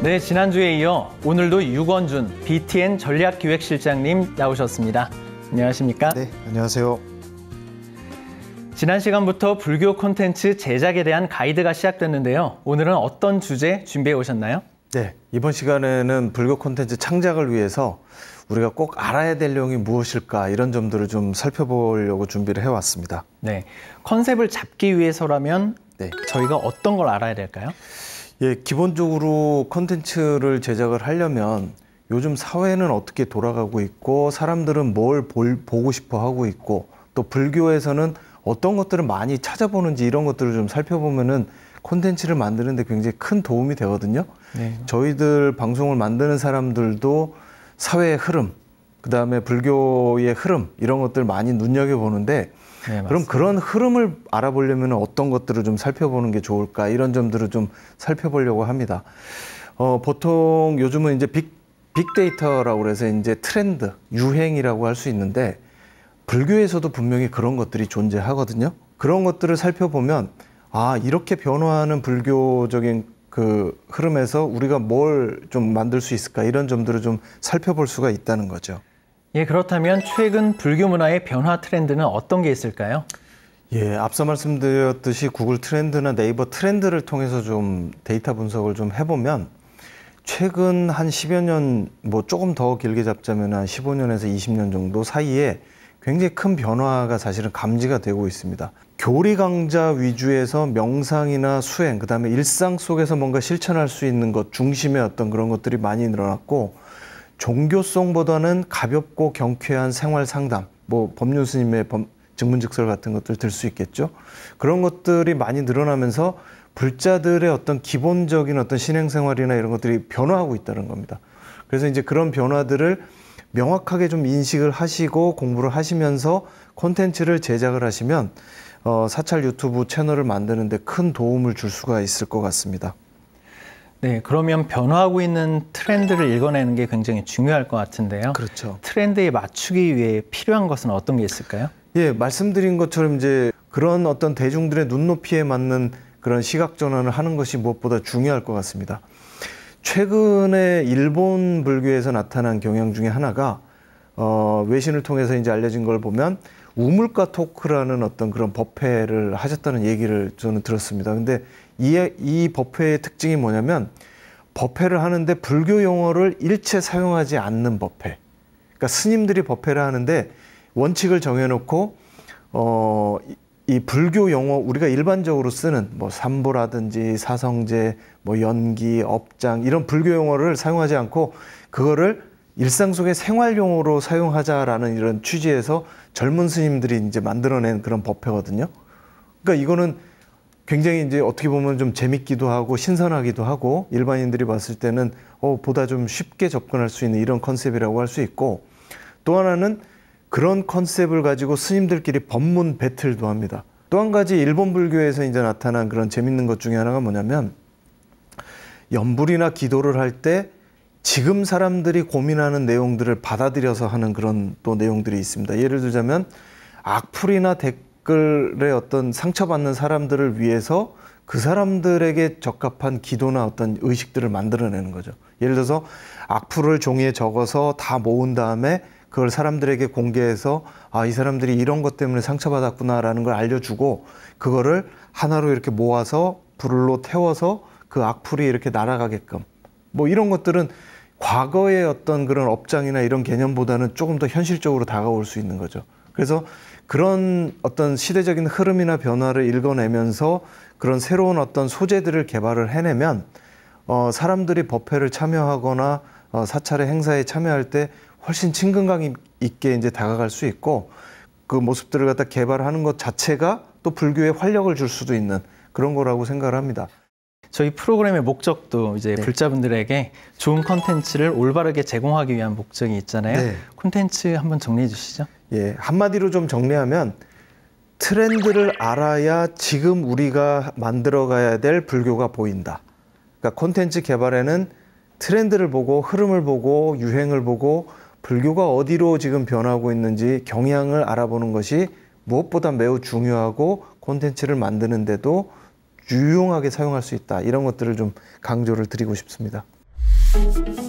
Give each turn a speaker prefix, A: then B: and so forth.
A: 네, 지난주에 이어 오늘도 유건준 BTN 전략기획실장님 나오셨습니다. 안녕하십니까?
B: 네, 안녕하세요.
A: 지난 시간부터 불교 콘텐츠 제작에 대한 가이드가 시작됐는데요. 오늘은 어떤 주제 준비해 오셨나요?
B: 네, 이번 시간에는 불교 콘텐츠 창작을 위해서 우리가 꼭 알아야 될 내용이 무엇일까 이런 점들을 좀 살펴보려고 준비를 해왔습니다.
A: 네, 컨셉을 잡기 위해서라면 저희가 어떤 걸 알아야 될까요?
B: 예, 기본적으로 콘텐츠를 제작을 하려면 요즘 사회는 어떻게 돌아가고 있고 사람들은 뭘 보고 싶어 하고 있고 또 불교에서는 어떤 것들을 많이 찾아보는지 이런 것들을 좀 살펴보면은 콘텐츠를 만드는 데 굉장히 큰 도움이 되거든요. 네. 저희들 방송을 만드는 사람들도 사회의 흐름, 그다음에 불교의 흐름 이런 것들 많이 눈여겨보는데 네, 그럼 그런 흐름을 알아보려면 어떤 것들을 좀 살펴보는 게 좋을까 이런 점들을 좀 살펴보려고 합니다. 보통 요즘은 이제 빅데이터라고 그래서 이제 트렌드, 유행이라고 할 수 있는데 불교에서도 분명히 그런 것들이 존재하거든요. 그런 것들을 살펴보면 아, 이렇게 변화하는 불교적인 그 흐름에서 우리가 뭘 좀 만들 수 있을까 이런 점들을 좀 살펴볼 수가 있다는 거죠.
A: 예, 그렇다면 최근 불교 문화의 변화 트렌드는 어떤 게 있을까요?
B: 예, 앞서 말씀드렸듯이 구글 트렌드나 네이버 트렌드를 통해서 좀 데이터 분석을 좀 해보면 최근 한 10여 년, 뭐 조금 더 길게 잡자면 한 15년에서 20년 정도 사이에 굉장히 큰 변화가 사실은 감지가 되고 있습니다. 교리 강좌 위주에서 명상이나 수행, 그다음에 일상 속에서 뭔가 실천할 수 있는 것 중심의 어떤 그런 것들이 많이 늘어났고 종교성보다는 가볍고 경쾌한 생활 상담, 뭐 법륜 스님의 증문즉설 같은 것들 들 수 있겠죠. 그런 것들이 많이 늘어나면서 불자들의 어떤 기본적인 어떤 신행생활이나 이런 것들이 변화하고 있다는 겁니다. 그래서 이제 그런 변화들을 명확하게 좀 인식을 하시고 공부를 하시면서 콘텐츠를 제작을 하시면 사찰 유튜브 채널을 만드는 데 큰 도움을 줄 수가 있을 것 같습니다.
A: 네, 그러면 변화하고 있는 트렌드를 읽어내는 게 굉장히 중요할 것 같은데요.
B: 그렇죠.
A: 트렌드에 맞추기 위해 필요한 것은 어떤 게 있을까요?
B: 예, 말씀드린 것처럼 이제 그런 어떤 대중들의 눈높이에 맞는 그런 시각 전환을 하는 것이 무엇보다 중요할 것 같습니다. 최근에 일본 불교에서 나타난 경향 중에 하나가 외신을 통해서 이제 알려진 걸 보면 우물가 토크라는 어떤 그런 법회를 하셨다는 얘기를 저는 들었습니다. 근데 이 법회의 특징이 뭐냐면 법회를 하는데 불교 용어를 일체 사용하지 않는 법회. 그러니까 스님들이 법회를 하는데 원칙을 정해놓고 이 불교 용어 우리가 일반적으로 쓰는 뭐 삼보라든지 사성제, 뭐 연기, 업장 이런 불교 용어를 사용하지 않고 그거를 일상 속의 생활 용어로 사용하자라는 이런 취지에서 젊은 스님들이 이제 만들어낸 그런 법회거든요. 그러니까 이거는 굉장히 이제 어떻게 보면 좀 재밌기도 하고 신선하기도 하고 일반인들이 봤을 때는 보다 좀 쉽게 접근할 수 있는 이런 컨셉이라고 할 수 있고 또 하나는 그런 컨셉을 가지고 스님들끼리 법문 배틀도 합니다. 또 한 가지 일본 불교에서 이제 나타난 그런 재밌는 것 중에 하나가 뭐냐면 염불이나 기도를 할 때 지금 사람들이 고민하는 내용들을 받아들여서 하는 그런 또 내용들이 있습니다. 예를 들자면 악플이나 댓글에 어떤 상처받는 사람들을 위해서 그 사람들에게 적합한 기도나 어떤 의식들을 만들어내는 거죠. 예를 들어서 악플을 종이에 적어서 다 모은 다음에 그걸 사람들에게 공개해서 아, 이 사람들이 이런 것 때문에 상처받았구나라는 걸 알려주고 그거를 하나로 이렇게 모아서 불로 태워서 그 악플이 이렇게 날아가게끔 뭐 이런 것들은 과거의 어떤 그런 업장이나 이런 개념보다는 조금 더 현실적으로 다가올 수 있는 거죠. 그래서 그런 어떤 시대적인 흐름이나 변화를 읽어내면서 그런 새로운 어떤 소재들을 개발을 해내면 사람들이 법회를 참여하거나 사찰의 행사에 참여할 때 훨씬 친근감 있게 이제 다가갈 수 있고 그 모습들을 갖다 개발하는 것 자체가 또 불교에 활력을 줄 수도 있는 그런 거라고 생각을 합니다.
A: 저희 프로그램의 목적도 이제 불자분들에게 좋은 콘텐츠를 올바르게 제공하기 위한 목적이 있잖아요. 콘텐츠 한번 정리해 주시죠.
B: 예, 한마디로 좀 정리하면 트렌드를 알아야 지금 우리가 만들어가야 될 불교가 보인다. 그러니까 콘텐츠 개발에는 트렌드를 보고 흐름을 보고 유행을 보고 불교가 어디로 지금 변하고 있는지 경향을 알아보는 것이 무엇보다 매우 중요하고 콘텐츠를 만드는데도 유용하게 사용할 수 있다. 이런 것들을 좀 강조를 드리고 싶습니다.
C: 네.